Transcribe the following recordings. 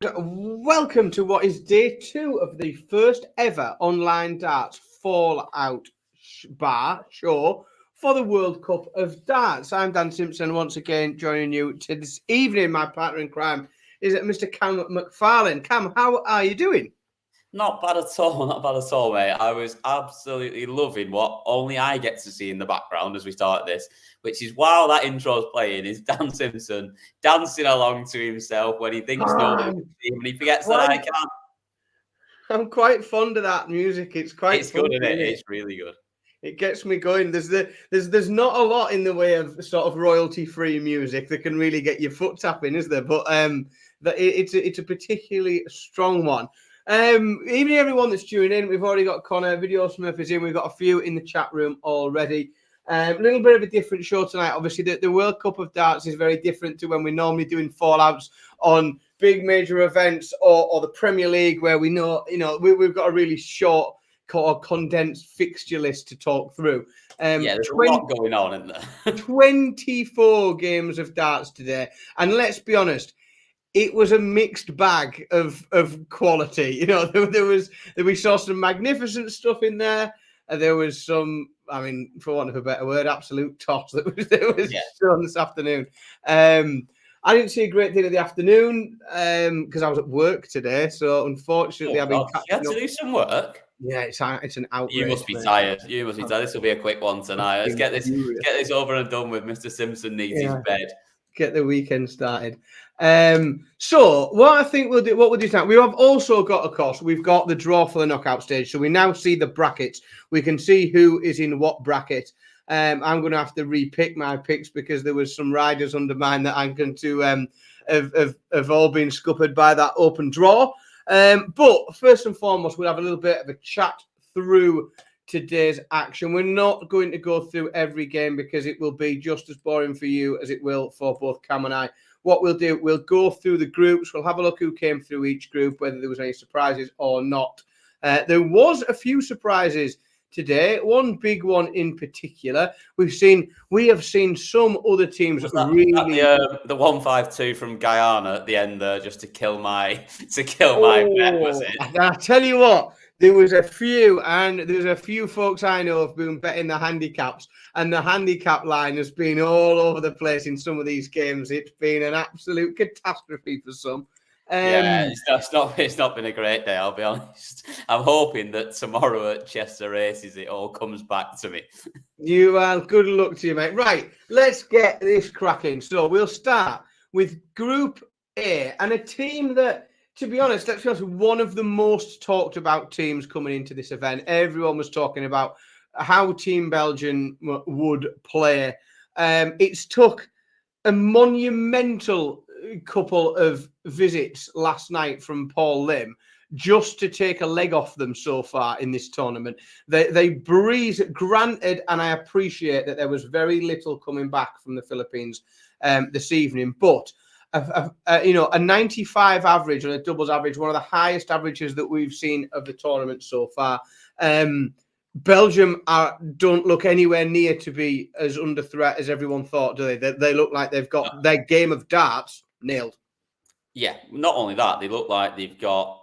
Welcome to what is day 2 of the first ever online darts Fallout bar show for the World Cup of Darts. I'm Dan Simpson, once again joining you to this evening. My partner in crime is Mr. Cam McFarlane. Cam, how are you doing? Not bad at all, not bad at all, mate. I was absolutely loving what only I get to see in the background as we start this, which is while that intro's playing, is Dan Simpson dancing along to himself when he thinks no one can see him and he forgets that I can. I'm quite fond of that music. It's quite It's good, funky, isn't it? isn't it? It's really good. It gets me going. There's not a lot in the way of sort of royalty free music that can really get your foot tapping, is there? But it's a particularly strong one. Evening everyone that's tuning in. We've already got Connor, Video Smurf is in. We've got a few in the chat room already. A little bit of a different show tonight. Obviously, the World Cup of Darts is very different to when we're normally doing fallouts on big major events or the Premier League, where we know we've got a really short condensed fixture list to talk through. There's a lot going on, isn't there? 24 games of darts today, and let's be honest, it was a mixed bag of quality. We saw some magnificent stuff in there. There was some, I mean, for want of a better word, absolute toss that was shown this afternoon. I didn't see a great deal of the afternoon because I was at work today. So unfortunately, I've been catching up. You had to do some work. Yeah, it's an outrage. You must be tired. You must be tired. This will be a quick one tonight. Let's get this over and done with. Mr. Simpson needs his bed. Get the weekend started. So what I think what we'll do tonight, we have also got, of course, we've got the draw for the knockout stage. So we now see the brackets. We can see who is in what bracket. I'm going to have to repick my picks because there was some riders under mine that I'm going to have all been scuppered by that open draw. But first and foremost, we'll have a little bit of a chat through today's action. We're not going to go through every game because it will be just as boring for you as it will for both Cam and I. What we'll do, we'll go through the groups. We'll have a look who came through each group, whether there was any surprises or not. There was a few surprises today. One big one in particular. We have seen some other teams was that, really the 152 from Guyana at the end there just to kill my bet, was it? I tell you what, there was a few folks I know have been betting the handicaps, and the handicap line has been all over the place in some of these games. It's been an absolute catastrophe for some. It's not been a great day, I'll be honest. I'm hoping that tomorrow at Chester Races it all comes back to me. You are good luck to you, mate. Right, let's get this cracking. So we'll start with Group A, and a team that, to be honest, let's be honest, one of the most talked about teams coming into this event. Everyone was talking about how Team Belgium would play. It's took a monumental couple of visits last night from Paul Lim just to take a leg off them so far in this tournament. They breeze, granted, and I appreciate that there was very little coming back from the Philippines this evening, but a 95 average on a doubles average, one of the highest averages that we've seen of the tournament so far. Belgium don't look anywhere near to be as under threat as everyone thought, do they? They look like they've got their game of darts nailed. Yeah, not only that, they look like they've got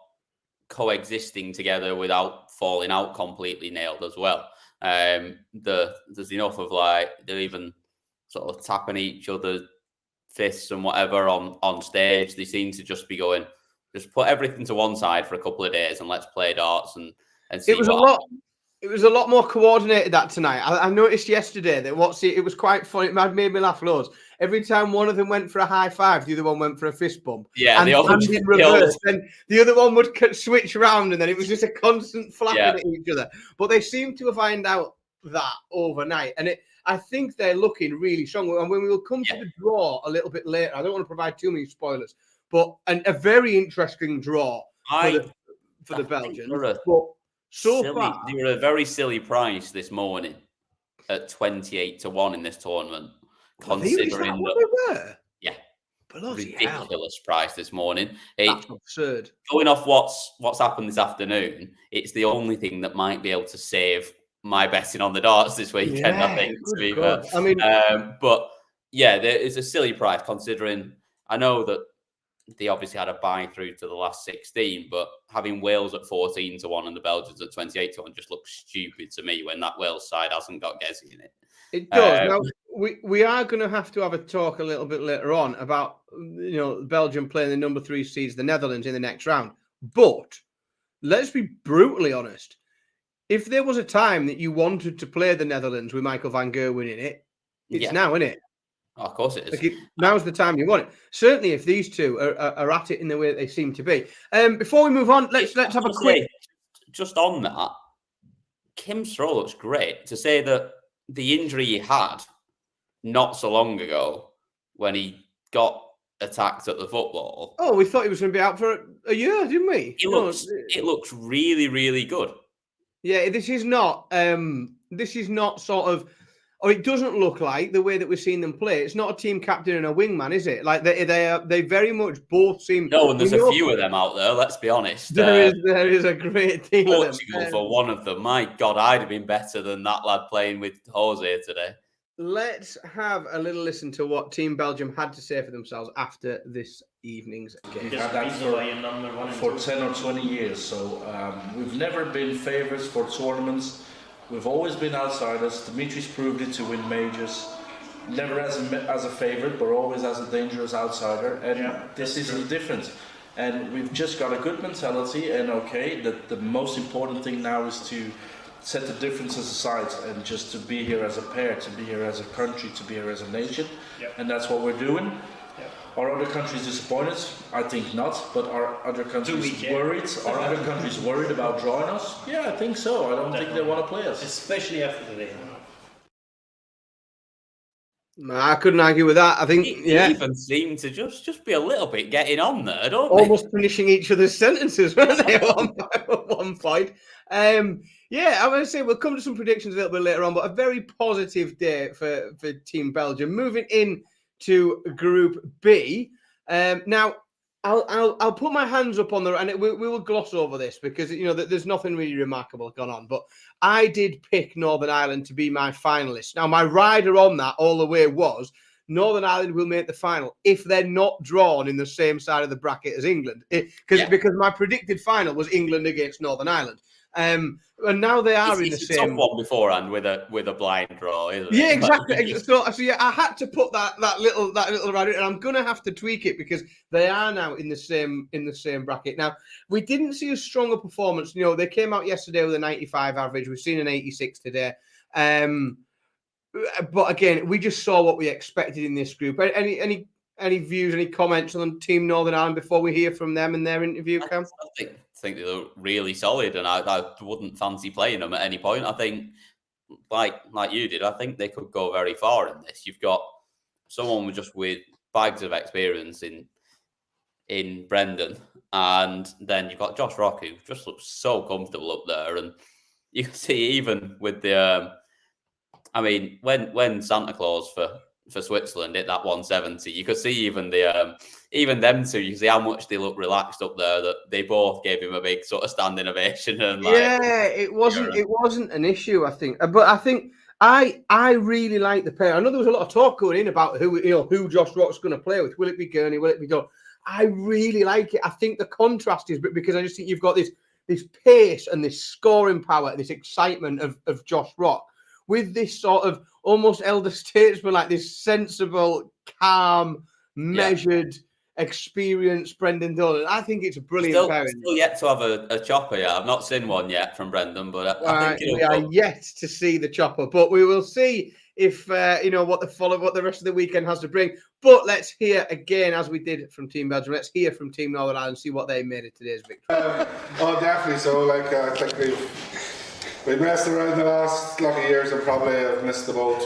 coexisting together without falling out completely nailed as well. There's enough of they're even sort of tapping each other's fists and whatever on stage. They seem to just be going, just put everything to one side for a couple of days and let's play darts and see. It was a lot more coordinated that tonight. I noticed yesterday that it was quite funny. It made me laugh loads. Every time one of them went for a high five, the other one went for a fist bump. Yeah, and in reverse. And the other one would switch around, and then it was just a constant flapping at each other. But they seem to have found out that overnight, and I think they're looking really strong. And when we will come to the draw a little bit later, I don't want to provide too many spoilers, but a very interesting draw for the Belgians. Far, they were a very silly price this morning at 28-1 in this tournament. Considering what they were, ridiculous price this morning. That's absurd. Going off what's happened this afternoon, it's the only thing that might be able to save my betting on the darts this weekend. I think, to be fair. I mean, but yeah, there is a silly price considering. I know that they obviously had a bye through to the last 16, but having Wales at 14-1 and the Belgians at 28-1 just looks stupid to me when that Wales side hasn't got Gezi in it. It does. Now, we are going to have a talk a little bit later on about, Belgium playing the number 3 seeds, the Netherlands, in the next round. But let's be brutally honest. If there was a time that you wanted to play the Netherlands with Michael van Gerwen in it, it's now, isn't it? Oh, of course it is. Now's the time you want it. Certainly, if these two are at it in the way that they seem to be. Before we move on, let's have a quick. Just on that, Kim's throw looks great. To say that the injury he had not so long ago when he got attacked at the football. Oh, we thought he was going to be out for a year, didn't we? It looks really, really good. Yeah, this is not sort of, or it doesn't look like the way that we're seeing them play. It's not a team captain and a wingman, is it? Like they very much both seem. No, and there's a few of them out there. Let's be honest. There is a great deal Portugal of them. For one of them. My God, I'd have been better than that lad playing with Jose today. Let's have a little listen to what Team Belgium had to say for themselves after this evening's game. We've had that for 10 or 20 years, so we've never been favourites for tournaments. We've always been outsiders. Dimitri's proved it to win majors. Never as a favourite, but always as a dangerous outsider. And this is the difference. And we've just got a good mentality. And the most important thing now is to set the differences aside and just to be here as a pair, to be here as a country, to be here as a nation. And that's what we're doing. Are other countries disappointed? I think not. But are other countries worried? Are other countries worried about drawing us? Yeah, I think so. I don't think they want to play us. Especially after today. I couldn't argue with that. I think they even seem to just be a little bit getting on there, don't they? Almost finishing each other's sentences, weren't they, at one point? I'm going to say we'll come to some predictions a little bit later on, but a very positive day for Team Belgium. Moving in to Group B. Now, I'll put my hands up on and we will gloss over this because there's nothing really remarkable going on. But I did pick Northern Ireland to be my finalist. Now, my rider on that all the way was Northern Ireland will make the final if they're not drawn in the same side of the bracket as England. Because my predicted final was England against Northern Ireland. And now they are in the same. It's a tough one beforehand with a blind draw, isn't it? Yeah, exactly. So I had to put that little rider, and I'm gonna have to tweak it because they are now in the same bracket. Now we didn't see a stronger performance. They came out yesterday with a 95 average. We've seen an 86 today. But again, we just saw what we expected in this group. Any views, any comments on Team Northern Ireland before we hear from them in their interview, Cam? I think they look really solid, and I wouldn't fancy playing them at any point. I think, like you did, I think they could go very far in this. You've got someone with bags of experience in Brendan, and then you've got Josh Rock, who just looks so comfortable up there, and you can see even with the, when Santa Claus for Switzerland hit that 170, you could see even them two, you see how much they look relaxed up there, that they both gave him a big sort of standing ovation. And it wasn't an issue, I think. But I think I really like the pair. I know there was a lot of talk going in about who Josh Rock's going to play with. Will it be Gurney? Will it be Dodd? I really like it. I think the contrast is because I just think you've got this pace and this scoring power and this excitement of Josh Rock with this sort of almost elder statesman, like this sensible, calm, measured, experienced Brendan Dolan. I think it's a brilliant pairing. Still yet to have a chopper yet. I've not seen one yet from Brendan, but I think we are yet to see the chopper. But we will see if what the rest of the weekend has to bring. But let's hear again, as we did from Team Belgium. Let's hear from Team Northern Ireland, see what they made of today's victory. Definitely. So, I think we've messed around the last lot of years and probably have missed the boat,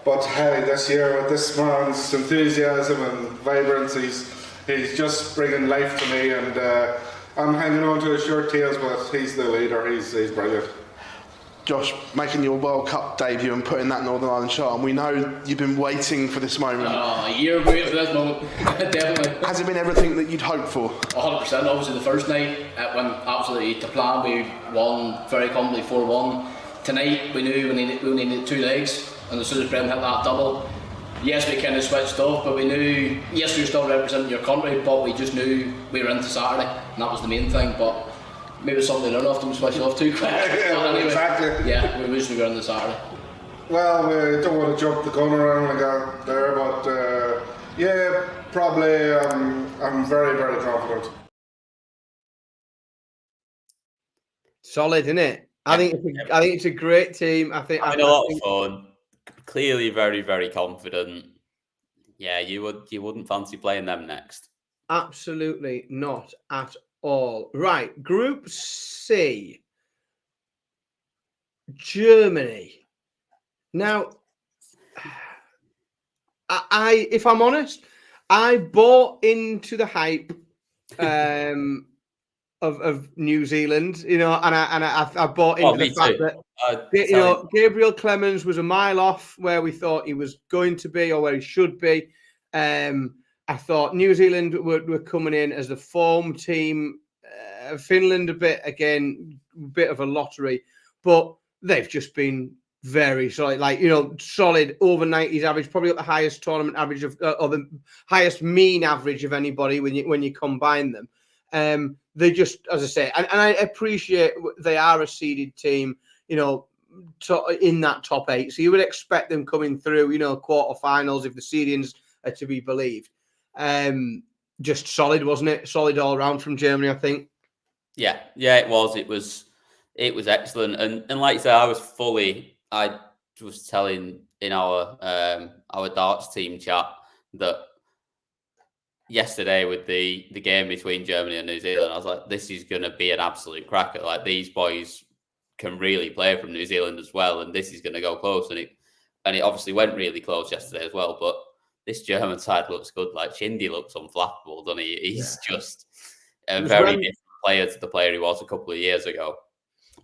but hey, this year with this man's enthusiasm and vibrance, he's just bringing life to me, and I'm hanging on to his short tails, but he's the leader. He's brilliant. Josh, making your World Cup debut and putting that Northern Ireland shirt on, we know you've been waiting for this moment. A year waiting for this moment, definitely. Has it been everything that you'd hoped for? 100%. Obviously, the first night it went absolutely to plan. We won very comfortably 4-1. Tonight we knew we needed 2 legs, and as soon as Brendan hit that double, yes, we kind of switched off, but we knew, yes, we were still representing your country, but we just knew we were into Saturday, and that was the main thing. But maybe something they learn off, don't switch off too quick. Yeah, anyway, exactly. Yeah, we wish we were into Saturday. Well, we don't want to jump the gun around like that there, but yeah, probably I'm very, very confident. Solid, isn't it? I think it's a great team. I think having a lot of fun. Clearly, very, very confident. Yeah, you wouldn't fancy playing them next. Absolutely not at all. Right, Group C, Germany. Now, if I'm honest, I bought into the hype of New Zealand, and I bought into the fact that Gabriel Clemens was a mile off where we thought he was going to be or where he should be. I thought New Zealand were coming in as the form team. Finland a bit of a lottery, but they've just been very solid, solid over 90s average, probably at the highest tournament average of or the highest mean average of anybody when you combine them. They just, as I say, and I appreciate they are a seeded team, in that top 8. So you would expect them coming through, quarterfinals if the seedings are to be believed. Just solid, wasn't it? Solid all around from Germany, I think. Yeah, it was. It was excellent, and like I said, I was telling in our darts team chat that yesterday with the game between Germany and New Zealand, I was like, this is going to be an absolute cracker. Like, these boys can really play from New Zealand as well, and this is going to go close. And it obviously went really close yesterday as well. But this German side looks good. Like, Shindy looks unflappable, doesn't he? He's just a very different player to the player he was a couple of years ago.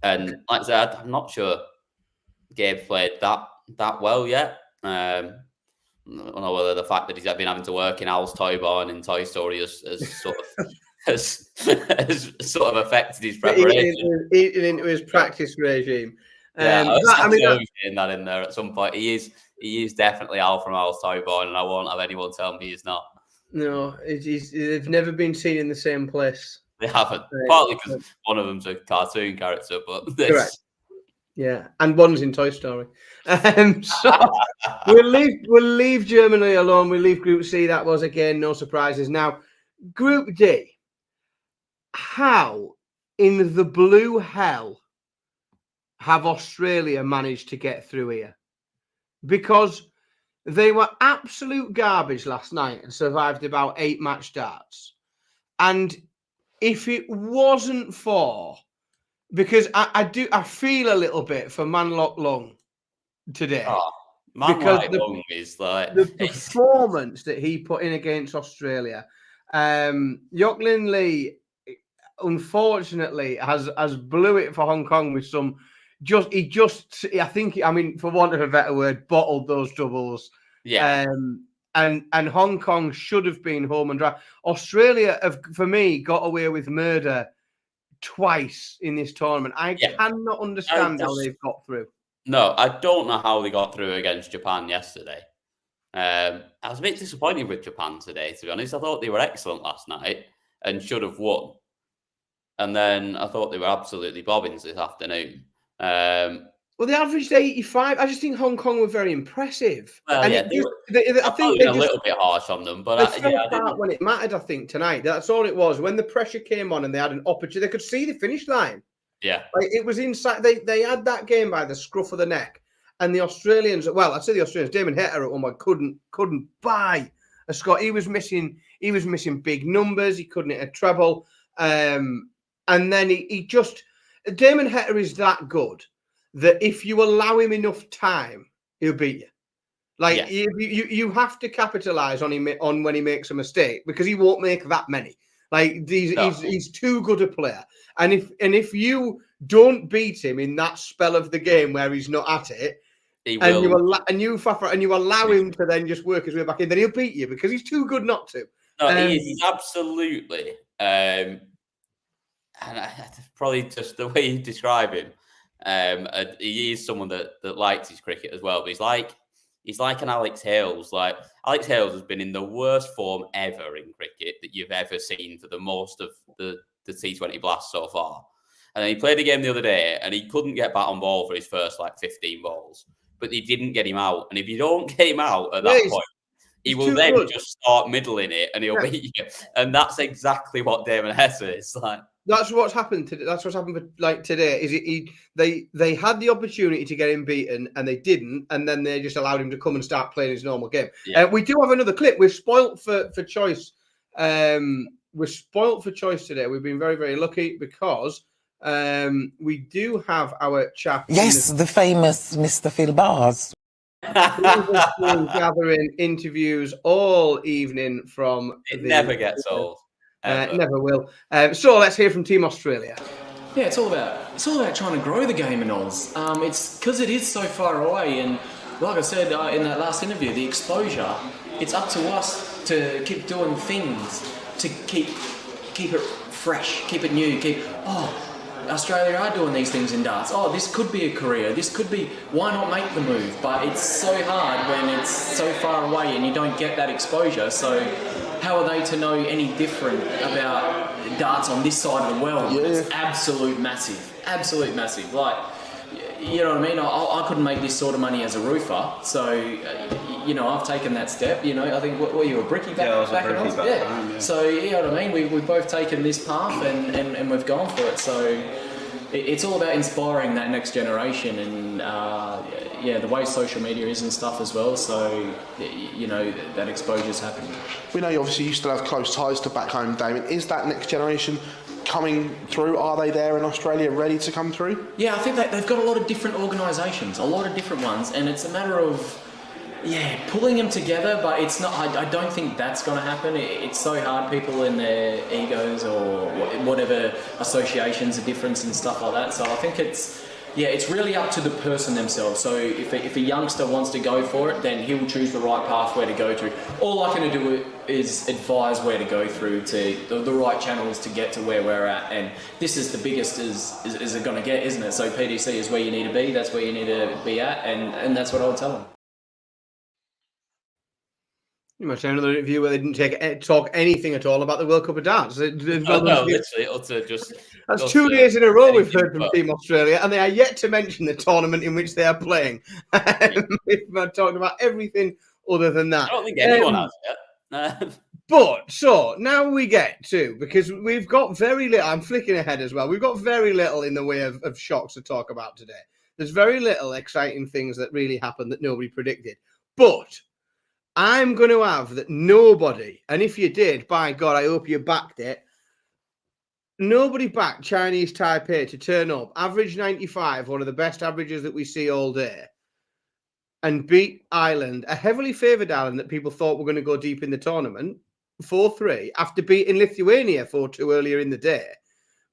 And like I said, I'm not sure Gabe played that well yet. I don't know whether the fact that he's been having to work in Al's Toy Barn in Toy Story has sort of affected his preparation. Eating into his practice regime. Yeah, I was saying that in there at some point. He is definitely Al from Al's Toy Barn, and I won't have anyone tell me he's not. No, they've never been seen in the same place. They haven't. Partly because one of them's a cartoon character, but correct. Yeah, and one's in Toy Story. So we'll leave Germany alone. We'll leave Group C. That was, again, no surprises. Now, Group D. How in the blue hell have Australia managed to get through here? Because they were absolute garbage last night and survived about 8 match darts. And if it wasn't for, because I feel a little bit for Manlock Lung today. Manlock Lung is like the performance that he put in against Australia. Yoklin Lee, unfortunately, has blew it for Hong Kong with some. I think, for want of a better word, bottled those doubles. Yeah. And Hong Kong should have been home and dry. Australia have, for me, got away with murder twice in this tournament. I cannot understand how they've got through. No, I don't know how they got through against Japan yesterday. I was a bit disappointed with Japan today, to be honest. I thought they were excellent last night and should have won. And then I thought they were absolutely bobbins this afternoon. Well, they averaged 85. I just think Hong Kong were very impressive. Well, and yeah, I think they're a little bit harsh on them, but they fell apart when it mattered. I think tonight, that's all it was. When the pressure came on and they had an opportunity, they could see the finish line. Yeah, it was inside. They had that game by the scruff of the neck, and the Australians. Well, I'd say the Australians. Damon Heta at one point couldn't buy a score. He was missing big numbers. He couldn't hit a treble. And then he just. Damon Heta is that good that if you allow him enough time, he'll beat you. You have to capitalize on him on when he makes a mistake, because he won't make that many. He's too good a player, and if you don't beat him in that spell of the game where he's not at it, you allow him to then just work his way back in, then he'll beat you because he's too good not to. No, he's absolutely. And probably just the way you describe him, he is someone that likes his cricket as well. But he's like He's like an Alex Hales. Like Alex Hales has been in the worst form ever in cricket that you've ever seen for the most of the T20 Blast so far. And then he played a game the other day and he couldn't get bat on ball for his first like 15 balls, but he didn't get him out. And if you don't get him out at that point, he will then just start middling it and he'll beat you. And that's exactly what Damon Hesse is like. That's what's happened today. That's what's happened for, like today. Is they had the opportunity to get him beaten and they didn't, and then they just allowed him to come and start playing his normal game. Yeah. We do have another clip. We're spoilt for choice. We're spoilt for choice today. We've been very, very lucky because we do have our chap. Yes, the famous Mr. Phil Bars. Gathering interviews all evening from. It never gets old. Never will. So let's hear from Team Australia. Yeah, it's all about trying to grow the game in Oz. It's because it is so far away, and like I said in that last interview, the exposure. It's up to us to keep doing things to keep it fresh, keep it new, Australia are doing these things in darts. Oh, this could be a career. This could be. Why not make the move? But it's so hard when it's so far away and you don't get that exposure. So how are they to know any different about darts on this side of the world? Yeah. It's absolute massive. Like, you know what I mean? I couldn't make this sort of money as a roofer. So, I've taken that step. I think, what were you, a brickie back in Oz? Yeah. So, you know what I mean? We've both taken this path and we've gone for it. So it's all about inspiring that next generation and, the way social media is and stuff as well. So, that exposure's happening. We know you obviously still have close ties to back home, Damon. Is that next generation coming through? Are they there in Australia ready to come through? Yeah, I think they've got a lot of different organisations, a lot of different ones, and it's a matter of pulling them together, but it's not. I don't think that's going to happen. It's so hard, people in their egos or whatever associations are different and stuff like that. So I think it's really up to the person themselves. So if a youngster wants to go for it, then he will choose the right pathway to go to. All I can do is advise where to go through to the right channels to get to where we're at. And this is the biggest is it going to get, isn't it? So PDC is where you need to be. That's where you need to be at, and that's what I would tell them. You might say another interview where they didn't talk anything at all about the World Cup of Darts. Literally, that's 2 days in a row we've heard from Team Australia, and they are yet to mention the tournament in which they are playing. We've talked about everything other than that. I don't think anyone has yet. But so now we get to, because we've got very little. I'm flicking ahead as well. We've got very little in the way of shocks to talk about today. There's very little exciting things that really happened that nobody predicted. But I'm going to have that nobody, and if you did, by God, I hope you backed it. Nobody backed Chinese Taipei to turn up, average 95, one of the best averages that we see all day, and beat Ireland, a heavily favoured Ireland that people thought were going to go deep in the tournament, 4-3, after beating Lithuania 4-2 earlier in the day.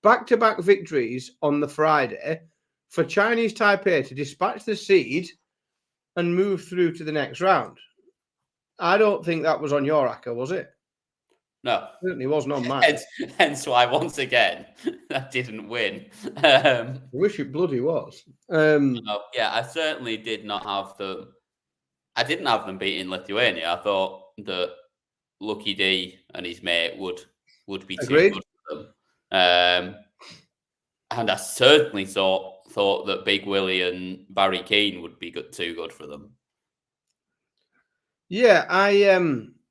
Back-to-back victories on the Friday for Chinese Taipei to dispatch the seed and move through to the next round. I don't think that was on your acca, was it? No. It certainly wasn't on mine. Hence why, once again, I didn't win. I wish it bloody was. I certainly did not have them. I didn't have them beating Lithuania. I thought that Lucky D and his mate would be too good for them. And I certainly thought that Big Willie and Barry Keane would be too good for them. Yeah,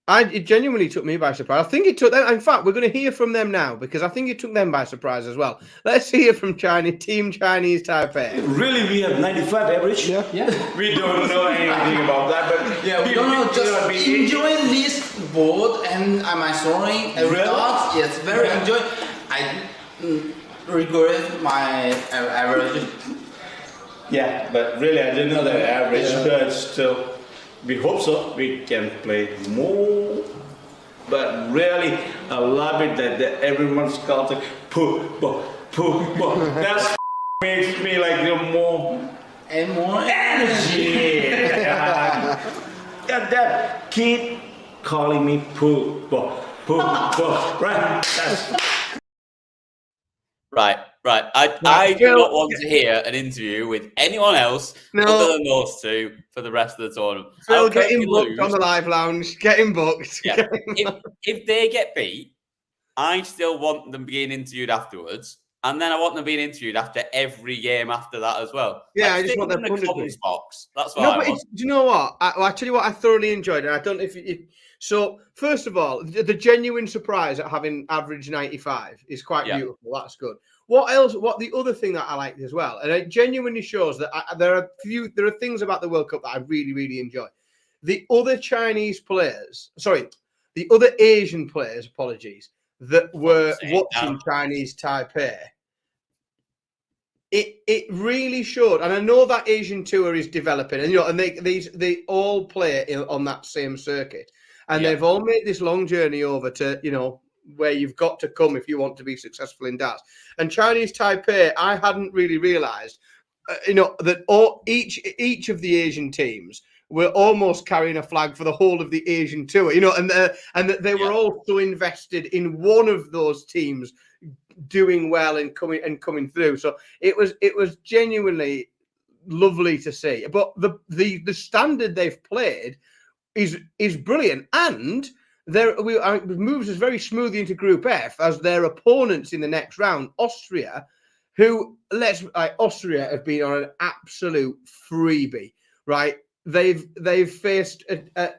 it genuinely took me by surprise. I think it took them. In fact, we're going to hear from them now because I think it took them by surprise as well. Let's hear from Team Chinese Taipei. Really, we have 95 average. Yeah. We don't know anything about that, but we don't know. Just enjoying this board and am I throwing every dart? Yes, very enjoy. I regret my average. Yeah, but really, I didn't know the average, but still. We hope so. We can play more, but really, I love it that everyone's calling poo. That makes me like more and more energy. And that keep calling me poo. Right? Right, I do not want to hear an interview with anyone else other than those two for the rest of the tournament. Phil, get him booked on the live lounge. Get him booked. Yeah. Get him If they get beat, I still want them being interviewed afterwards, and then I want them being interviewed after every game after that as well. Yeah, like, I just want them their in the punditry. comms box. That's what No, I but want. do you know what? I tell you what I thoroughly enjoyed, and I don't know if so. First of all, the genuine surprise at having average 95 is quite beautiful. That's good. What else? What the other thing that I liked as well, and it genuinely shows that there are things about the World Cup that I really, really enjoy. The other Chinese players, sorry, the other Asian players, apologies, that were watching Chinese Taipei. It really showed, and I know that Asian tour is developing, and and they all play on that same circuit, and they've all made this long journey over to where you've got to come if you want to be successful in darts. And Chinese Taipei, I hadn't really realised, that each of the Asian teams were almost carrying a flag for the whole of the Asian tour, and that they were all so invested in one of those teams doing well and coming through. So it was genuinely lovely to see. But the standard they've played is brilliant, and it moves us very smoothly into Group F as their opponents in the next round, Austria, who Austria have been on an absolute freebie, right? They've faced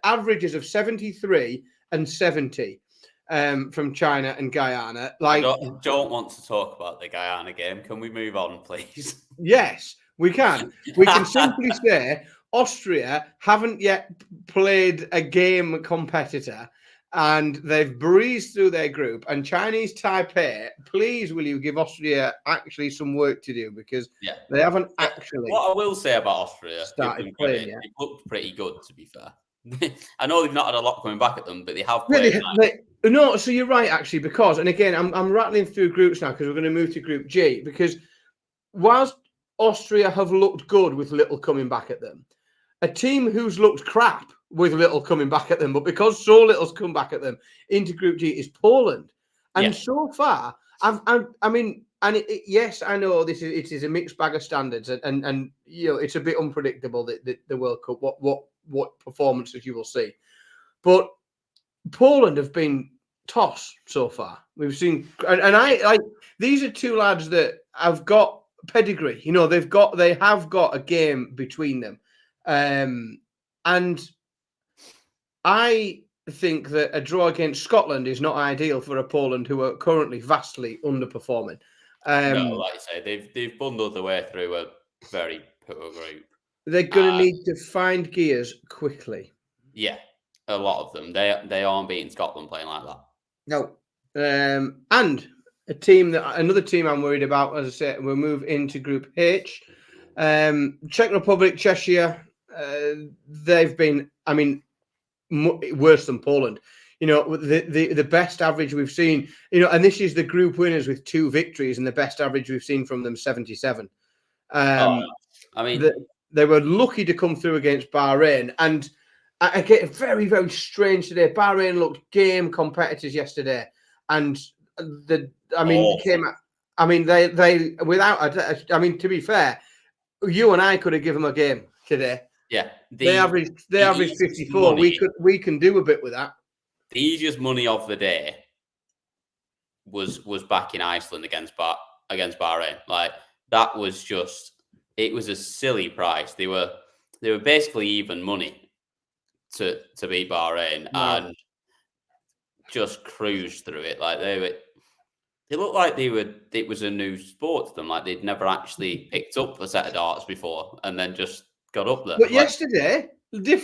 averages of 73 and 70. From China and Guyana. I don't want to talk about the Guyana game. Can we move on, please? Yes, we can. We can simply say Austria haven't yet played a game competitor, and they've breezed through their group. And Chinese Taipei, please, will you give Austria actually some work to do, because they haven't actually. What I will say about Austria, started playing. It looked pretty good, to be fair. I know they've not had a lot coming back at them, but they have played. Nice. No, so you're right, actually, because, and again, I'm rattling through groups now because we're going to move to Group G, because whilst Austria have looked good with little coming back at them, a team who's looked crap with little coming back at them, but because so little's come back at them into Group G, is Poland. And so far, yes, I know it is a mixed bag of standards, and it's a bit unpredictable the World Cup, what performances you will see, but Poland have been toss so far. We've seen, and these are two lads that have got pedigree. They have got a game between them, and I think that a draw against Scotland is not ideal for a Poland who are currently vastly underperforming. No, like you say, they've bundled their way through a very poor group. They're going to need to find gears quickly. Yeah, a lot of them. They aren't beating Scotland playing like that. No. And another team I'm worried about, as I said, we'll move into Group H. Czech Republic, Czechia, they've been, worse than Poland. The best average we've seen, and this is the group winners with 2 victories, and the best average we've seen from them, 77. They were lucky to come through against Bahrain, and I get very, very strange today. Bahrain looked game competitors yesterday, and they to be fair, you and I could have given them a game today. Yeah, they averaged 54. We can do a bit with that. The easiest money of the day was back in Iceland against Bahrain. Like, that was it was a silly price. They were basically even money to beat Bahrain, and just cruised through it. Like, they looked like it was a new sport to them. Like, they'd never actually picked up a set of darts before and then just got up there. But yesterday,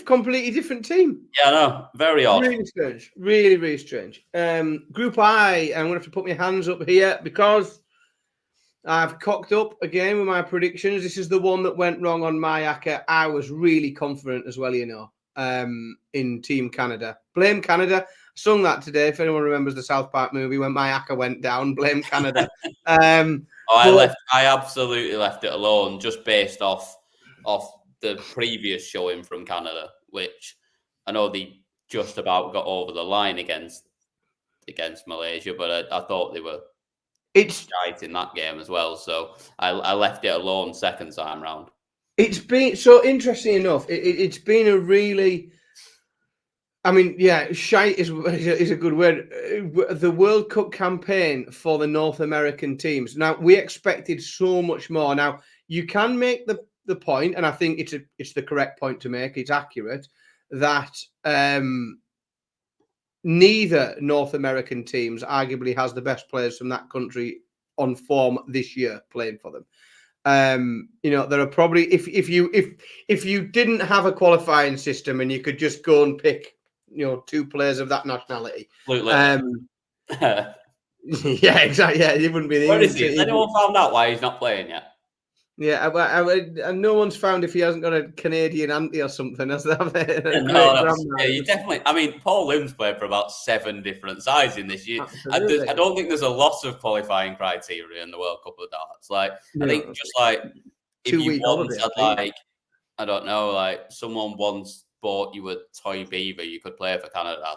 completely different team. Yeah, I know. Very odd. Really strange. Really, really strange. Group I, I'm going to have to put my hands up here because I've cocked up again with my predictions. This is the one that went wrong on my ACCA. I was really confident as well, in Team Canada. Blame Canada. I sung that today. If anyone remembers the South Park movie when my ACCA went down, blame Canada. I absolutely left it alone just based off the previous showing from Canada, which I know they just about got over the line against Malaysia, but I thought they were It's shite in that game as well. So I left it alone second time round. It's been so interesting enough. It's been a really, I mean, yeah, shite is a good word. The World Cup campaign for the North American teams. Now we expected so much more. Now you can make the point, and I think it's the correct point to make. It's accurate that neither North American teams arguably has the best players from that country on form this year playing for them. There are probably if you didn't have a qualifying system and you could just go and pick, 2 players of that nationality. Yeah, exactly. Yeah, it wouldn't be. Where is he? Has anyone found out why he's not playing yet? Yeah, and no one's found if he hasn't got a Canadian auntie or something. Has that? Yeah, you definitely. I mean, Paul Lim's played for about 7 different sides in this year. I don't think there's a lot of qualifying criteria in the World Cup of Darts. Like, I think just like if you once had like, I don't know, like someone once bought you a toy beaver, you could play for Canada. I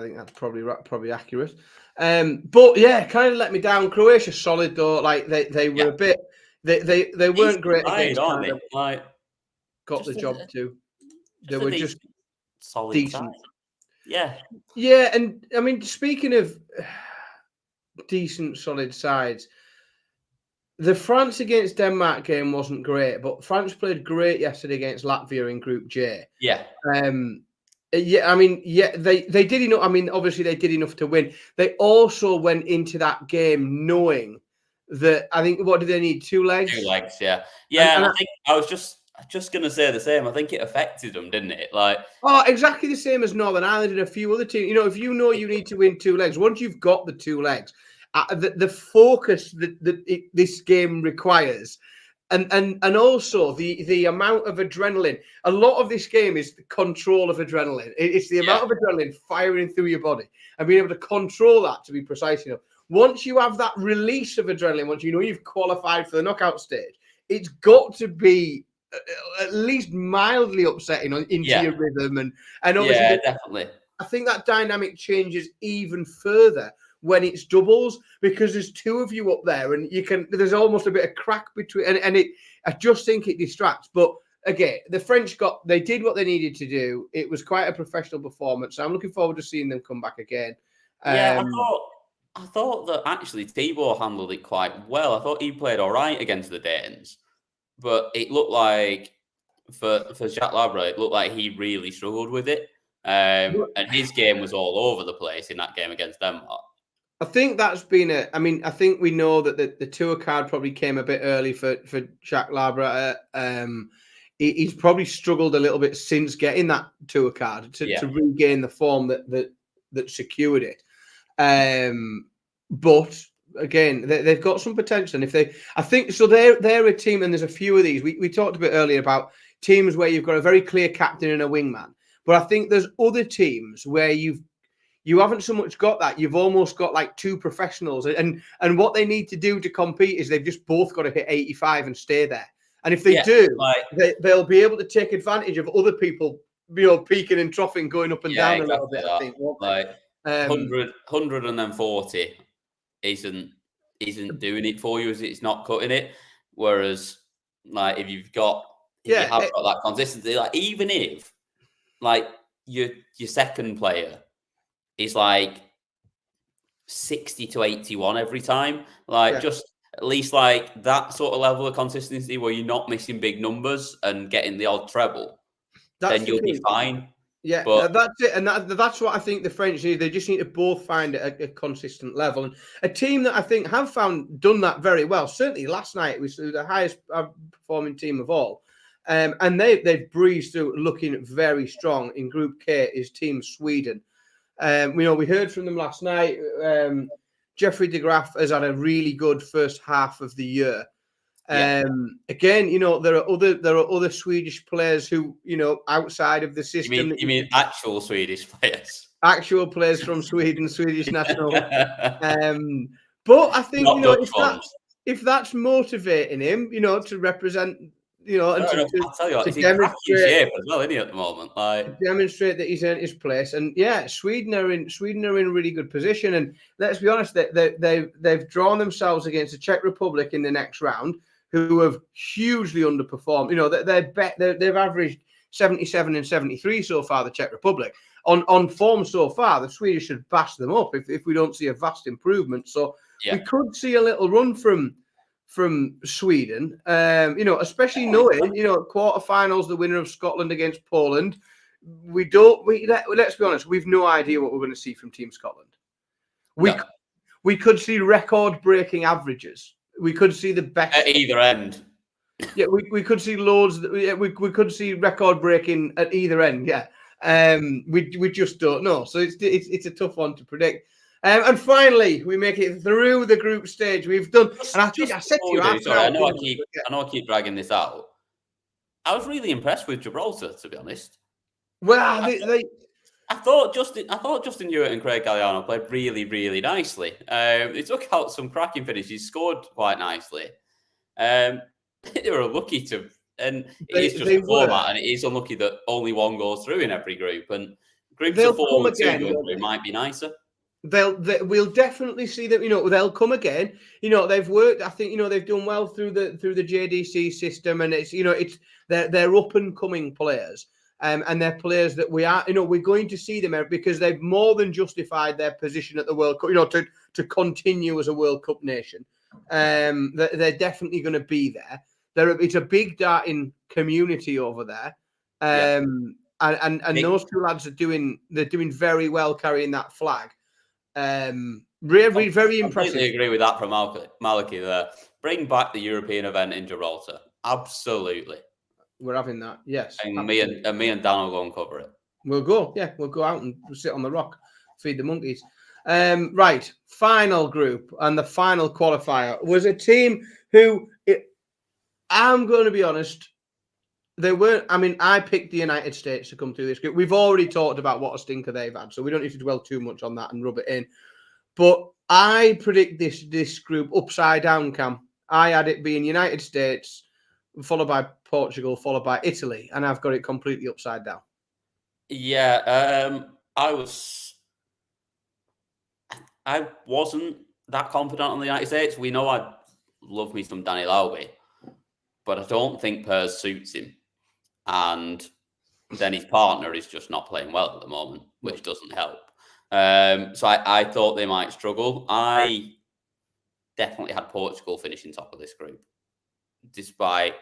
think that's probably accurate. But yeah, kind of let me down. Croatia solid though. Like they were a bit. They weren't great against Canada. Like, got the job too. They were just solid decent. Yeah. Yeah, and I mean, speaking of decent, solid sides, the France against Denmark game wasn't great, but France played great yesterday against Latvia in Group J. Yeah. Yeah, I mean, yeah, they did enough. I mean, obviously they did enough to win. They also went into that game knowing that, I think, what did they need? 2 legs? 2 legs, yeah. Yeah, and I think I was just going to say the same. I think it affected them, didn't it? Like, exactly the same as Northern Ireland and a few other teams. If you know you need to win 2 legs, once you've got the 2 legs, the focus that this game requires, and also the amount of adrenaline. A lot of this game is the control of adrenaline. It's the amount of adrenaline firing through your body and being able to control that to be precise enough. Once you have that release of adrenaline, once you know you've qualified for the knockout stage, it's got to be at least mildly upsetting into your rhythm. And obviously, definitely. I think that dynamic changes even further when it's doubles, because there's 2 of you up there and there's almost a bit of crack between, and I just think it distracts. But again, the French they did what they needed to do. It was quite a professional performance. So I'm looking forward to seeing them come back again. Yeah, I thought that actually Thibaut handled it quite well. I thought he played all right against the Danes, but it looked like for Jacques Labre, it looked like he really struggled with it. And his game was all over the place in that game against Denmark. I think that's been I think we know that the tour card probably came a bit early for Jacques Labre. He's probably struggled a little bit since getting that tour card to regain the form that secured it. But again, they've got some potential, and I think so. They're a team, and there's a few of these. We talked a bit earlier about teams where you've got a very clear captain and a wingman, but I think there's other teams where you haven't so much got that. You've almost got like 2 professionals, and what they need to do to compete is they've just both got to hit 85 and stay there. And if they do, they'll be able to take advantage of other people, peaking and troughing, going up and down a little bit. I think, like 100 and then 40 isn't doing it for you, as it's not cutting it. Whereas, like, if you have got that consistency, like even if like your second player is like 60 to 81 every time, just at least like that sort of level of consistency where you're not missing big numbers and getting the odd treble, then you'll be fine. Yeah, that's it, and that's what I think the French need. They just need to both find a consistent level, and a team that I think have done that very well. Certainly last night it was the highest performing team of all, and they've breezed through, looking very strong. In Group K is Team Sweden. We heard from them last night. Jeffrey de Graaf has had a really good first half of the year. Again, there are other Swedish players who, outside of the system. You mean actual Swedish players? Actual players from Sweden, Swedish national. But I think, if that's motivating him, to represent you know, and I'll tell you what, to he's in cracking demonstrate shape as well, isn't he, at the moment? Like, demonstrate that he's earned his place. And yeah, Sweden are in a really good position. And let's be honest, they've drawn themselves against the Czech Republic in the next round, who have hugely underperformed. You know, they've averaged 77 and 73 so far, the Czech Republic. On form so far, the Swedish should bash them up if we don't see a vast improvement. So we could see a little run from Sweden, you know, especially knowing, you know, quarterfinals, the winner of Scotland against Poland. Let's be honest, we've no idea what we're going to see from Team Scotland. We could see record-breaking averages. We could see the best at either end. Yeah, we could see loads. We could see record-breaking at either end. Yeah, we just don't know. So it's a tough one to predict. And finally, we make it through the group stage. We've done, and I think I said to you after. Sorry, I know I keep dragging this out. I was really impressed with Gibraltar, to be honest. Well, I thought Justin Hewitt and Craig Galliano played really, really nicely. They took out some cracking finishes, scored quite nicely. They were lucky to, and it's just a format, and it is unlucky that only one goes through in every group. And groups of 4 with 2 going through might be nicer. We'll definitely see that. You know, they'll come again. You know, they've worked. I think, you know, they've done well through the JDC system, and it's, you know, they're up and coming players. And they're players that we're going to see them because they've more than justified their position at the World Cup, you know, to continue as a World Cup nation. They're definitely going to be there. It's a big darting community over there. And those two lads are doing very well carrying that flag. Very impressive. I completely agree with that from Maliki there. Bring back the European event in Gibraltar. Absolutely. We're having that, yes. And me and Dan will go and cover it. We'll go out and sit on the rock, feed the monkeys. Right, final group and the final qualifier was a team who, I'm going to be honest, they weren't. I mean, I picked the United States to come through this group. We've already talked about what a stinker they've had, so we don't need to dwell too much on that and rub it in. But I predict this group upside down, Cam. I had it being United States, followed by Portugal, followed by Italy, and I've got it completely upside down. Yeah, I wasn't that confident on the United States. We know I love me some Danny Lowby, but I don't think Pers suits him. And then his partner is just not playing well at the moment, which doesn't help. So I thought they might struggle. I definitely had Portugal finishing top of this group, despite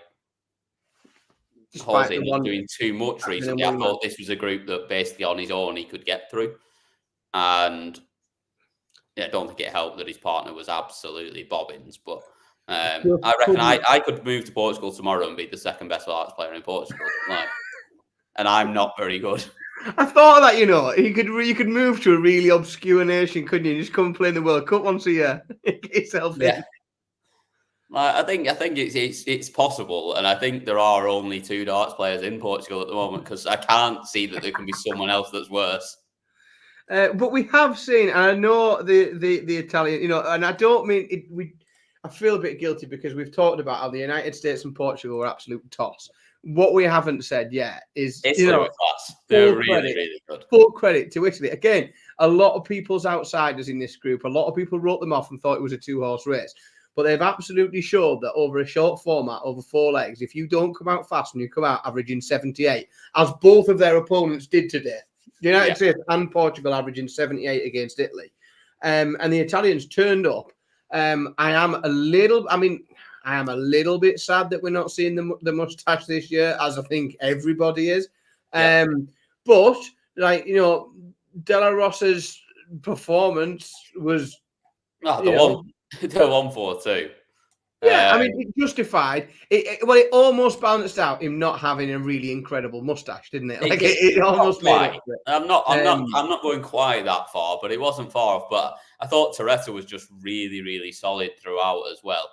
Jose not doing too much recently. I thought this was a group that basically on his own he could get through. And yeah, I don't think it helped that his partner was absolutely bobbins. But I reckon I could move to Portugal tomorrow and be the second best arts player in Portugal. And I'm not very good. I thought that, you know, you could move to a really obscure nation, couldn't you? Just come and play in the World Cup once a year. Get yourself in. I think it's possible, and I think there are only 2 darts players in Portugal at the moment because I can't see that there can be someone else that's worse. But we have seen, and I know the Italian, you know, and I don't mean it. I feel a bit guilty because we've talked about how the United States and Portugal are absolute toss. What we haven't said yet is, it's class. They're really good. Full credit to Italy. Again, a lot of people's outsiders in this group. A lot of people wrote them off and thought it was a 2-horse race. But they've absolutely showed that over a short format, over 4 legs, if you don't come out fast and you come out averaging 78, as both of their opponents did today, the United States and Portugal averaging 78 against Italy, and the Italians turned up. I am a little bit sad that we're not seeing the mustache this year, as I think everybody is. But like, you know, De La Rosa's performance was the 1-4-2. Yeah, I mean, it justified. It almost balanced out him not having a really incredible mustache, didn't it? Like it almost made up for it. I'm not going quite that far, but it wasn't far off. But I thought Toretta was just really, really solid throughout as well.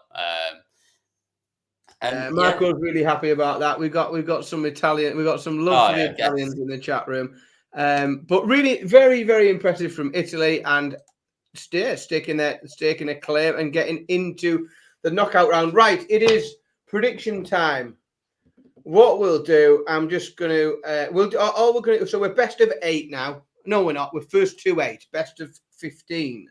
Marco's really happy about that. We got some Italian. We got some lovely Italians in the chat room. But really, very, very impressive from Italy, and staking a claim and getting into the knockout round. Right, it is prediction time. what we'll do, I'm just going to, we'll do, all we're going to, so we're best of 8 now. No, we're not. We're first to 8, best of 15.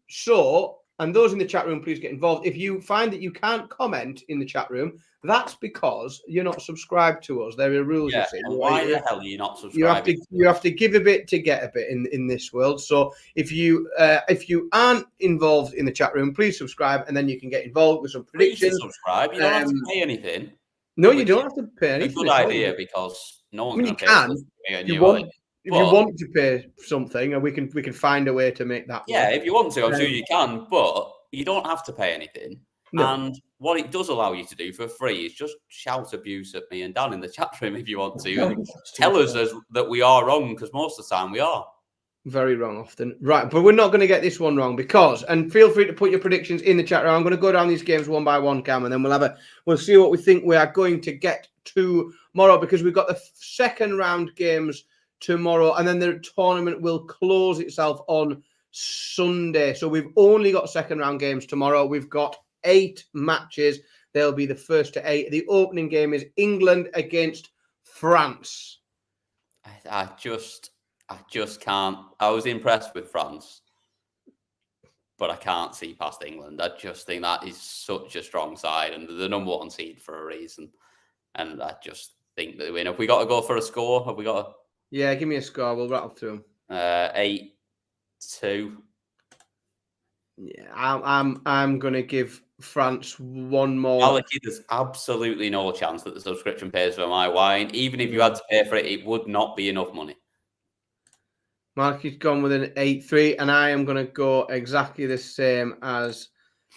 So, and those in the chat room, please get involved. If you find that you can't comment in the chat room, that's because you're not subscribed to us. There are rules. Yeah, you see. and why the hell are you not subscribing? You have to give a bit to get a bit in this world. So if you aren't involved in the chat room, please subscribe, and then you can get involved with some predictions. Please subscribe. You don't have to pay anything. No, you don't have to pay anything. A good idea because no one's going to pay. If you want to pay something, and we can find a way to make that work. Yeah, if you want to, I'm sure you can, but you don't have to pay anything. No. And what it does allow you to do for free is just shout abuse at me and Dan in the chat room if you want to. And tell us that we are wrong, because most of the time we are. Very wrong often. Right, but we're not going to get this one wrong because, and feel free to put your predictions in the chat room. I'm going to go down these games one by one, Cam, and then we'll see what we think we are going to get tomorrow, because we've got the second round games tomorrow, and then the tournament will close itself on Sunday. So we've only got second round games tomorrow. We've got 8 matches. They'll be the first to 8. The opening game is England against France. I just can't. I was impressed with France, but I can't see past England. I just think that is such a strong side, and the number 1 seed for a reason. And I just think they win. Have we got to go for a score? Have we got to? Yeah, give me a score. We'll rattle through them. 8-2. Yeah, I'm gonna give France one more. Maliki, there's absolutely no chance that the subscription pays for my wine. Even if you had to pay for it, it would not be enough money. Maliki's gone with an 8-3, and I am gonna go exactly the same as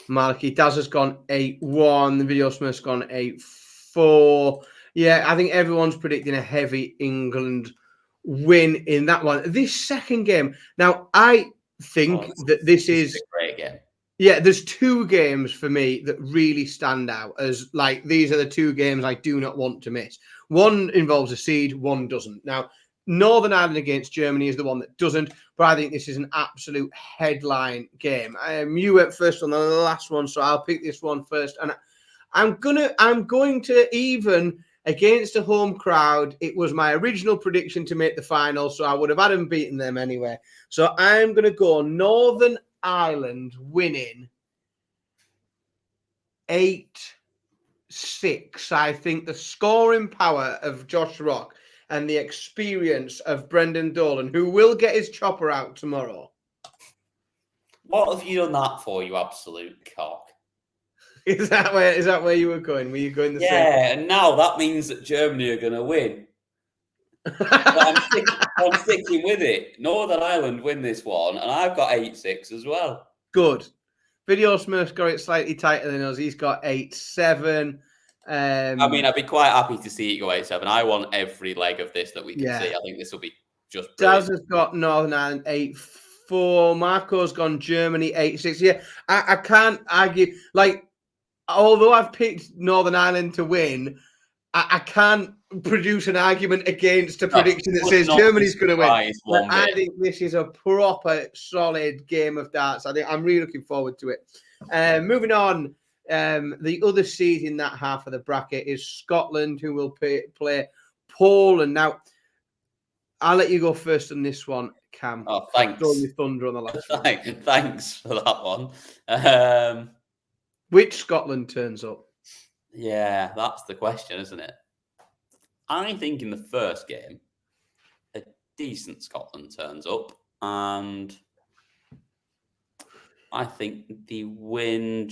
Maliki. Daz has gone 8-1. The Video Smith's gone 8-4. Yeah, I think everyone's predicting a heavy England win in that one. This second game, now I think this is a great game. Yeah, there's 2 games for me that really stand out as like these are the 2 games I do not want to miss. One involves a seed, one doesn't. Now, Northern Ireland against Germany is the one that doesn't, but I think this is an absolute headline game. You went first on the last one, so I'll pick this one first, and I'm going to even against a home crowd. It was my original prediction to make the final, so I would have had them beaten them anyway. So I'm going to go Northern Ireland winning 8-6. I think the scoring power of Josh Rock and the experience of Brendan Dolan, who will get his chopper out tomorrow. What have you done that for, you absolute cock? Is that where you were going? Were you going the same? Yeah, and now that means that Germany are going to win. I'm sticking with it. Northern Ireland win this one, and I've got 8-6 as well. Good. Video Smurf's got it slightly tighter than us. He's got 8-7. I mean, I'd be quite happy to see it go 8-7. I want every leg of this that we can see. I think this will be just brilliant. Daz has got Northern Ireland 8-4. Marco's gone Germany 8-6. Yeah, I can't argue. Like, although I've picked Northern Ireland to win, I can't produce an argument against a prediction that says Germany's going to win. I think this is a proper, solid game of darts. I'm really looking forward to it. Moving on, the other seed in that half of the bracket is Scotland, who will play Poland. Now, I'll let you go first on this one, Cam. Oh, thanks. Throwing your thunder on the last one. Thanks for that one. Which Scotland turns up? Yeah, that's the question, isn't it? I think in the first game, a decent Scotland turns up, and I think the win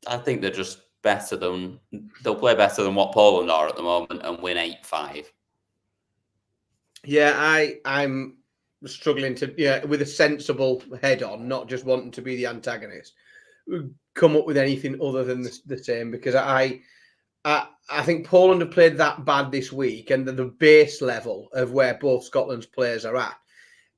I think they're just better than, they'll play better than what Poland are at the moment and win 8-5. Yeah, I'm struggling to, with a sensible head on, not just wanting to be the antagonist, come up with anything other than the same, because I think Poland have played that bad this week, and the base level of where both Scotland's players are at,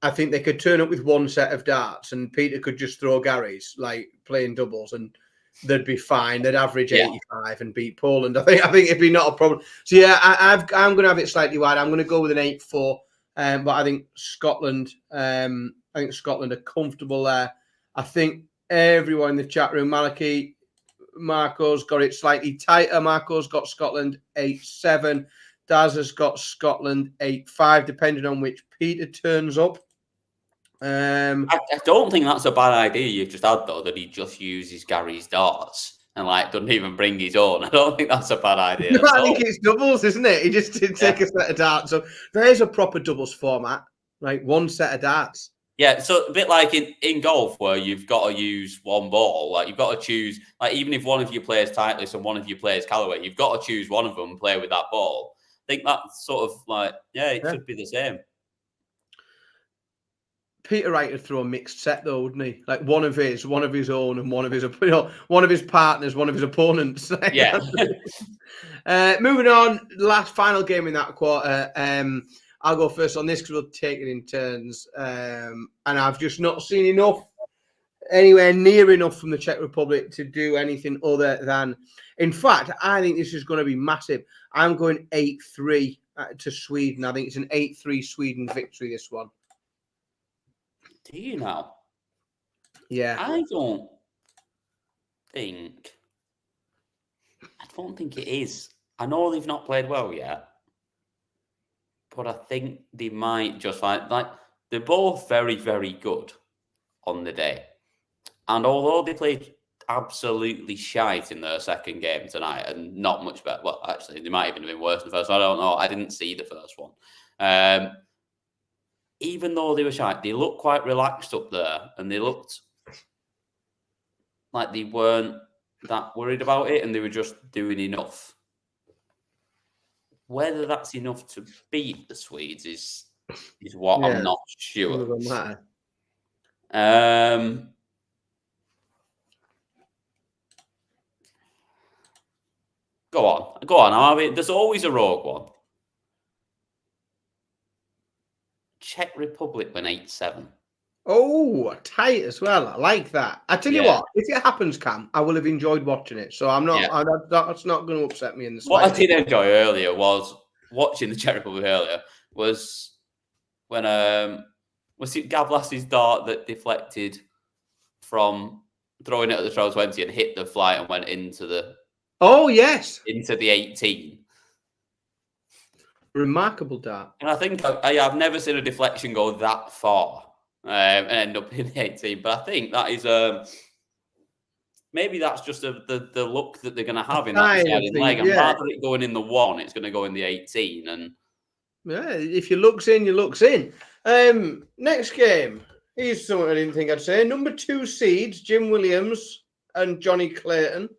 I think they could turn up with one set of darts and Peter could just throw Gary's, like playing doubles, and they'd be fine. They'd average 85 and beat Poland. I think it'd be not a problem. So yeah, I'm going to have it slightly wide. I'm going to go with an 8-4, but I think Scotland are comfortable there. I think everyone in the chat room, Maliki, Marco's got it slightly tighter. Marco's got Scotland 8-7. Daz has got Scotland 8-5, depending on which Peter turns up. I don't think that's a bad idea you've just had, though, that he just uses Gary's darts and like doesn't even bring his own. I don't think that's a bad idea. No, I think it's doubles, isn't it? He just did take a set of darts. So there's a proper doubles format, right? One set of darts. Yeah, so a bit like in golf where you've got to use one ball. Like you've got to choose, like even if one of you plays Titleist and one of you plays Callaway, you've got to choose one of them and play with that ball. I think that's sort of like, it should be the same. Peter Wright would throw a mixed set though, wouldn't he? Like one of his own, and one of his, one of his partners, one of his opponents. Yeah. Moving on, final game in that quarter. I'll go first on this because we'll take it in turns. And I've just not seen enough, anywhere near enough from the Czech Republic to do anything other than. In fact, I think this is going to be massive. I'm going 8-3 to Sweden. I think it's an 8-3 Sweden victory. This one. Do you now? Yeah. I don't think it is. I know they've not played well yet, but I think they might just like they're both very, very good on the day. And although they played absolutely shite in their second game tonight and not much better, well, actually, they might even have been worse than the first one. I don't know. I didn't see the first one. Even though they were shite, they looked quite relaxed up there and they looked like they weren't that worried about it and they were just doing enough. Whether that's enough to beat the Swedes is what I'm not sure. Go on. I mean, there's always a rogue one. Czech Republic went 8-7. Oh, tight as well. I like that. I tell you what, if it happens, Cam, I will have enjoyed watching it. So I'm not. That's not going to upset me in the What I did enjoy earlier was watching the Czech Republic earlier. Was when was it Gavlas's dart that deflected from throwing it at the 12-20 and hit the flight and went into the. Oh yes, into the 18. Remarkable dart. And I think I've never seen a deflection go that far and end up in the 18. But I think that is maybe that's just the look that they're going to have in that deciding leg. And rather than it going in the 1, it's going to go in the 18. And if your luck's in, your luck's in. Next game. Here's something I didn't think I'd say. Number 2 seeds, Jim Williams and Johnny Clayton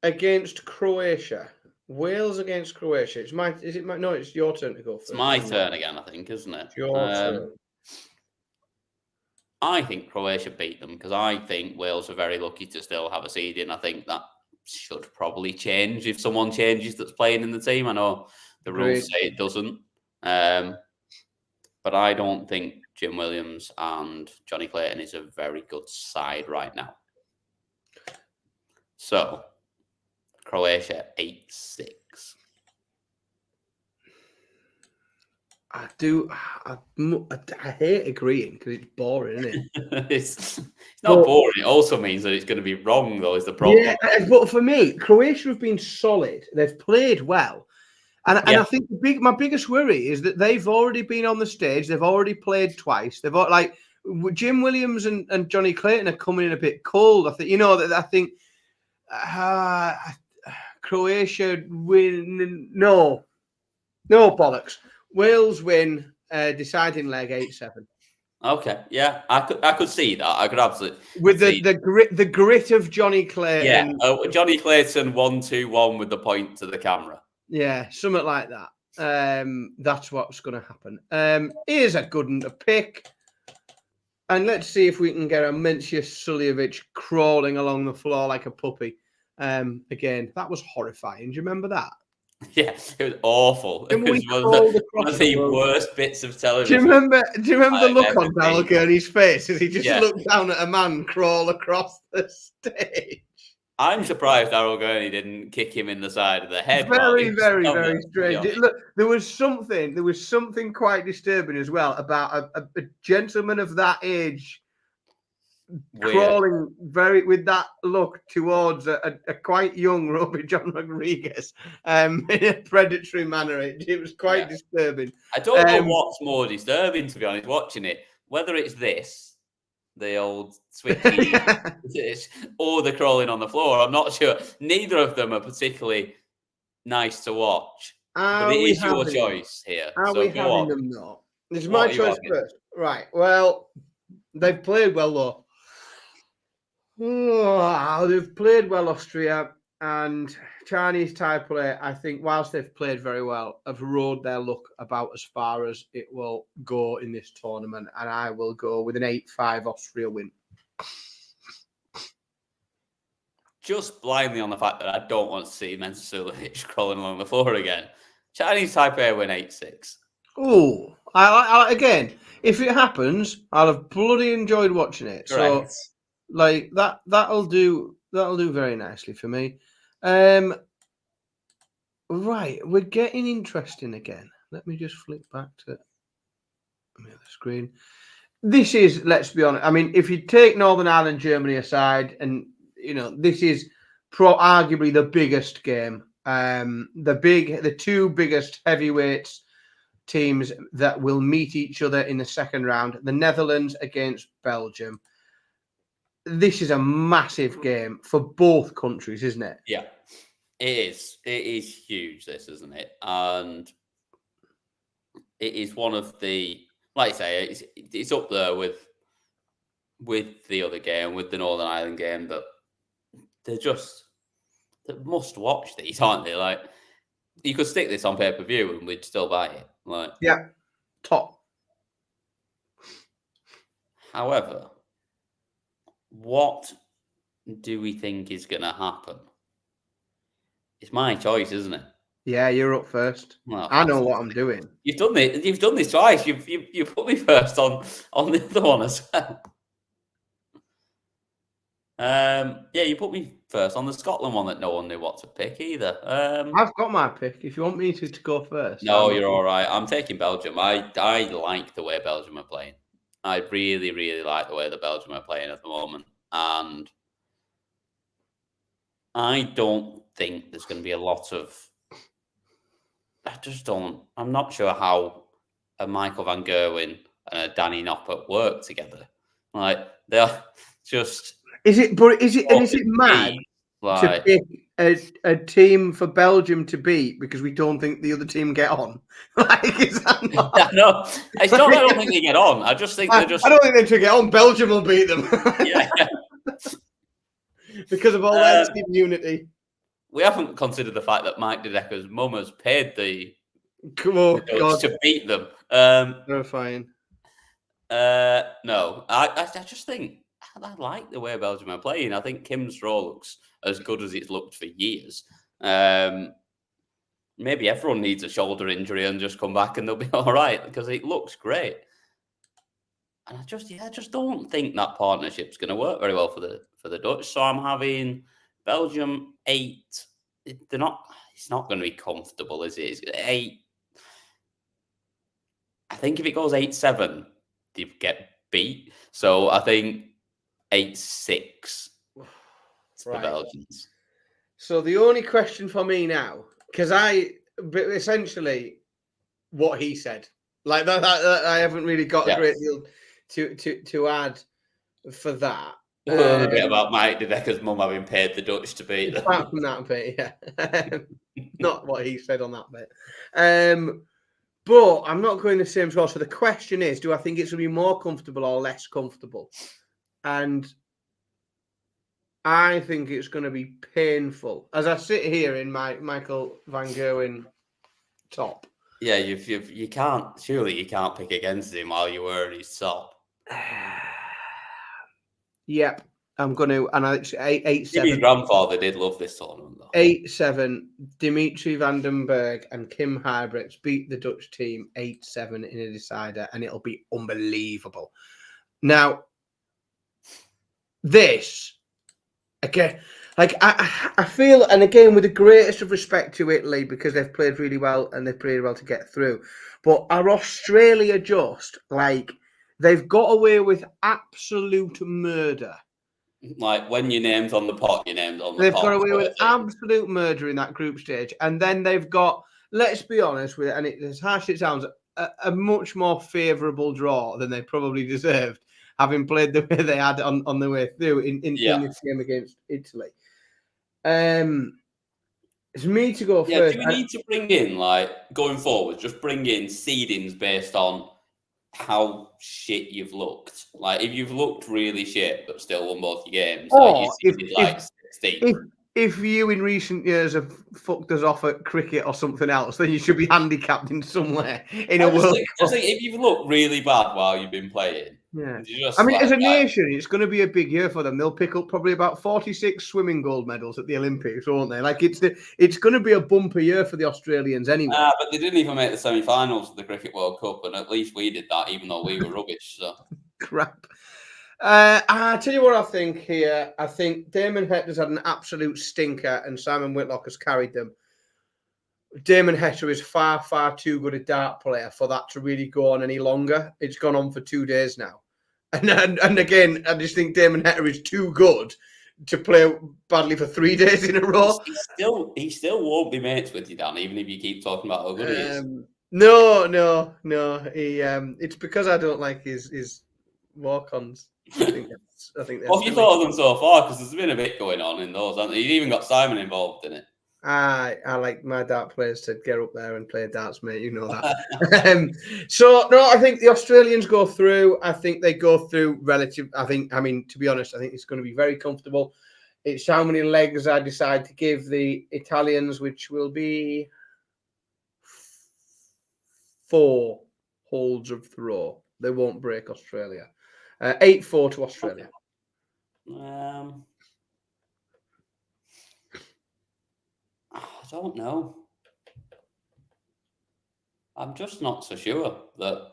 against Croatia. Wales against Croatia. It's your turn to go first. It's my turn again, I think, isn't it? It's your turn. I think Croatia beat them because I think Wales are very lucky to still have a seed in. I think that should probably change if someone changes that's playing in the team. I know the rules say it doesn't. But I don't think Jim Williams and Johnny Clayton is a very good side right now. So, Croatia 8-6. I hate agreeing because it's boring, isn't it? It's not boring. It also means that it's going to be wrong, though, is the problem. Yeah, but for me, Croatia have been solid. They've played well. And I think my biggest worry is that they've already been on the stage. They've already played twice. They've like Jim Williams and Johnny Clayton are coming in a bit cold. I think, Croatia win. No bollocks. Wales win deciding leg 8-7. Okay, yeah, I could see that. I could absolutely with the grit of Johnny Clayton. Yeah, Johnny Clayton 1-2-1 with the point to the camera. Yeah, something like that. That's what's going to happen. Here's a good one to pick. And let's see if we can get a Mencius Suljovic crawling along the floor like a puppy. Again, that was horrifying. Do you remember that? Yeah, it was awful. It was one of the worst bits of television. Do you remember the look on Darryl Gurney's face as he just looked down at a man crawl across the stage? I'm surprised Darryl Gurney didn't kick him in the side of the head. Very, very, very strange. Look, there was something quite disturbing as well about a gentleman of that age Weird. crawling with that look towards a quite young Robbie John Rodriguez in a predatory manner. It was quite disturbing. I don't know what's more disturbing, to be honest, watching it. Whether it's this, the old switchy, or the crawling on the floor. I'm not sure. Neither of them are particularly nice to watch. But it is your choice here. Are so we go having on. them though? This is What my are you choice having? first. Right. Well, they've played well though. Oh, they've played well, Austria, and Chinese Taipei, I think, whilst they've played very well, have rode their luck about as far as it will go in this tournament, and I will go with an 8-5 Austria win. Just blindly on the fact that I don't want to see Mensah Suljovic crawling along the floor again. Chinese Taipei win 8-6. Oh, I again, if it happens, I'll have bloody enjoyed watching it. Correct. So, like that'll do very nicely for me. Right, we're getting interesting again. Let me just flip back to the screen. This is, let's be honest. I mean, if you take Northern Ireland, Germany aside, and this is arguably the biggest game. The two biggest heavyweights teams that will meet each other in the second round. The Netherlands against Belgium. This is a massive game for both countries, isn't it? Yeah, it is. It is huge, this, isn't it? And it is one of the, like I say, it's up there with the other game, with the Northern Ireland game, that they're must watch these, aren't they? Like, you could stick this on pay-per-view and we'd still buy it. Like, yeah, top. However, what do we think is going to happen? It's my choice, isn't it? Yeah, you're up first. Well, I know what I'm doing. You've done it. You've done this twice. You put me first on the other one as well. Yeah, you put me first on the Scotland one that no one knew what to pick either. I've got my pick. If you want me to go first. No, you're all right. I'm taking Belgium. I like the way Belgium are playing. I really, really like the way the Belgium are playing at the moment. And I don't think there's going to be a lot of... I just don't... I'm not sure how a Michael van Gerwen and a Danny Noppert work together. Like, they're just... Is it mad to pick a team for Belgium to beat because we don't think the other team get on? Like, is that not... No, it's not that I don't think they get on. I just think they're just... I don't think they should get on. Belgium will beat them. Yeah. Because of all their team unity. We haven't considered the fact that Mike Dedeker's mum has paid the God. to beat them. Terrifying. No, I just think I like the way Belgium are playing. I think Kim's role looks as good as it's looked for years. Maybe everyone needs a shoulder injury and just come back and they'll be all right because it looks great. And I just don't think that partnership's going to work very well for the Dutch. So I'm having Belgium 8. It's not going to be comfortable, is it? It's 8. I think if it goes 8-7, they get beat. So I think 8-6 for the Belgians. So the only question for me now, because essentially what he said, like that I haven't really got a great deal to add for that. A little bit about Mike Dedeker's mum having paid the Dutch to beat them. Apart from that bit, yeah. Not what he said on that bit. But I'm not going the same as well. So the question is, do I think it's going to be more comfortable or less comfortable? And I think it's going to be painful. As I sit here in my Michael van Gerwen top. Yeah, you can't pick against him while you were in his top. Yep, I'm going to, and it's 8-7. His grandfather did love this tournament, though. 8-7. Dimitri van den Berg and Kim Huybrechts beat the Dutch team 8-7 in a decider, and it'll be unbelievable. Now, this again, like I feel, and again with the greatest of respect to Italy because they've played really well and they've played well to get through. But are Australia just like They've got away with absolute murder. Like when your name's on the pot, your name's on the They've pot. got away sort with of thing. absolute murder in that group stage. And then they've got, let's be honest with it, and as harsh as it sounds, a much more favourable draw than they probably deserved, having played the way they had on the way through in this game against Italy. It's me to go Yeah, first. do we need to bring in, like, going forward, just bring in seedings based on how shit you've looked? Like, if you've looked really shit but still won both your games, like you seeded like 16. If you in recent years have fucked us off at cricket or something else, then you should be handicapped in somewhere in a World Cup. If you've looked really bad while you've been playing, yeah. just I mean, like, as a nation, it's going to be a big year for them. They'll pick up probably about 46 swimming gold medals at the Olympics, won't they? Like it's going to be a bumper year for the Australians anyway. But they didn't even make the semi-finals of the Cricket World Cup, and at least we did that, even though we were rubbish. So crap. I'll tell you what I think here. I think Damon Hetter's had an absolute stinker, and Simon Whitlock has carried them. Damon Hetter is far, far too good a dart player for that to really go on any longer. It's gone on for 2 days now. And again, I just think Damon Hetter is too good to play badly for 3 days in a row. He still won't be mates with you, Dan, even if you keep talking about how good he is. No. It's because I don't like his walk-ons. I think What have you thought of them so far? Because there's been a bit going on in those, hasn't there? You've even got Simon involved in it. I like my dart players to get up there and play darts, mate. You know that. So no, I think the Australians go through. I think they go through relative. I mean, to be honest, I think it's going to be very comfortable. It's how many legs I decide to give the Italians, which will be 4 holds of throw. They won't break Australia. 8-4 to Australia. I don't know. I'm just not so sure that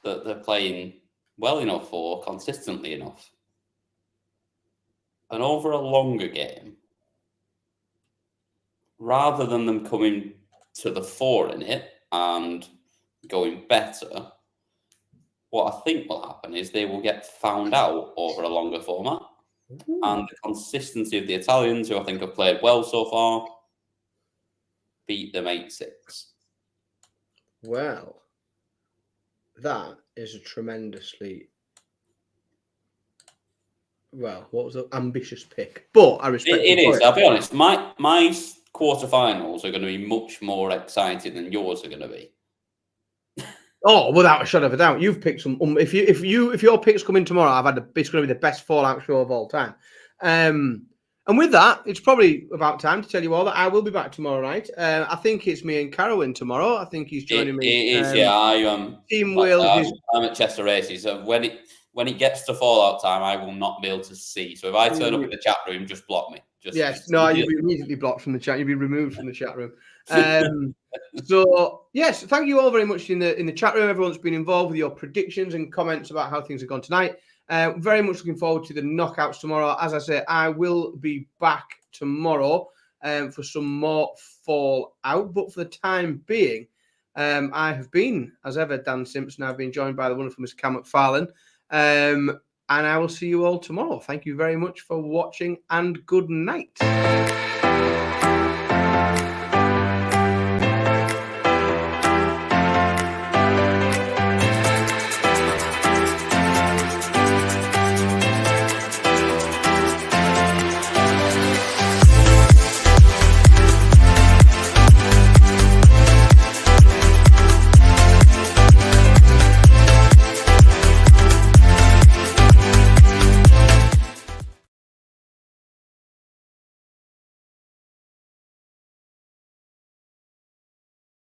they're playing well enough or consistently enough. And over a longer game, rather than them coming to the fore in it and going better, what I think will happen is they will get found out over a longer format. And the consistency of the Italians, who I think have played well so far, beat them 8-6. Well, that is a tremendously what was the ambitious pick? But I respect it. Is. I'll be honest. My quarterfinals are going to be much more exciting than yours are going to be. Oh, without a shadow of a doubt, you've picked some. If your picks come in tomorrow, it's going to be the best Fallout show of all time. And with that, it's probably about time to tell you all that I will be back tomorrow night. I think it's me and Carowin tomorrow. I think he's joining me. It is, yeah. I am. Team Wales. I'm at Chester Races. So when it gets to Fallout time, I will not be able to see. So if I turn up in the chat room, just block me. You'll be immediately blocked from the chat. You'll be removed from the chat room. So yes, thank you all very much in the chat room. Everyone's been involved with your predictions and comments about how things have gone tonight. Very much looking forward to the knockouts tomorrow. As I say, I will be back tomorrow for some more Fallout. But for the time being, I have been, as ever, Dan Simpson. I've been joined by the wonderful Mr. Cam McFarlane. And I will see you all tomorrow. Thank you very much for watching and good night.